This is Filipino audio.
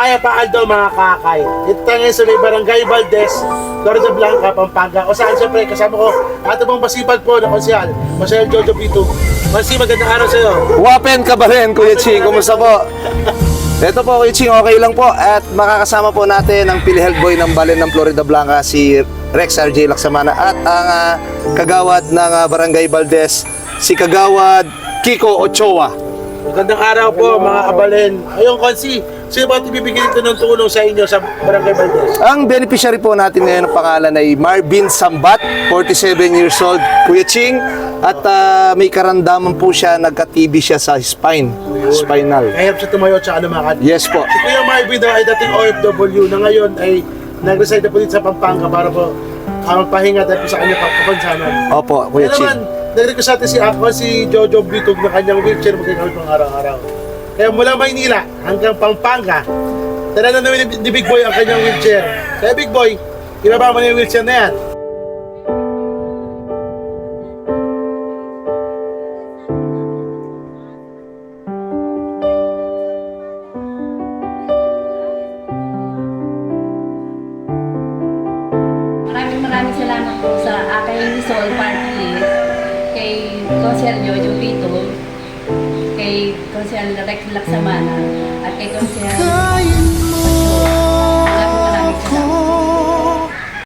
kaya paal daw mga kakay. Ito tayo ngayon sa may Barangay Valdez, Floridablanca, Pampanga. O saan siyempre kasama ko ato pong masipag po na konsehal, Kap Jojo Vitug. Marcy, magandang araw sa iyo. Wapen ka ba rin, Kuya Ching? Kumusta po? Ito po, Kuya Ching, okay lang po. At makakasama po natin ang PhilHealth Boy ng Balen ng Floridablanca, si Serye Laxamana. At ang Kagawad ng Barangay Valdez, si Kagawad Kiko Ochoa. Magandang araw po mga kabalen. Ayun, Konsi, sino ba ibibigay dito ng tulong sa inyo sa Barangay Valdez? Ang beneficiary po natin ngayon ng pangalan ay Marvin Sambat, 47 years old, Kuya Ching. At may karamdaman po siya, nagka-TB siya sa spinal. Kahirap siya tumayo at saka lumakad. Yes po. Si Kuya Marvin daw ay dating OFW na ngayon ay nag-reside na po dito sa Pampanga para po magpahinga dahil po sa kanya kapansanan. Opo, Kuya Kaya Ching. naman, nag-request natin si Jojo Vitug na kanyang wheelchair magkakamit pang araw-araw. Kaya mula Maynila hanggang Pampanga, tala na namin ni Big Boy ang kanyang wheelchair. Kaya Big Boy, ibaba mo na yung wheelchair na yan. Maraming salamat po sa aking Sol Party List, kay Councilor Jojo Vitug, kay Councilor Laxamana, at kay Councilor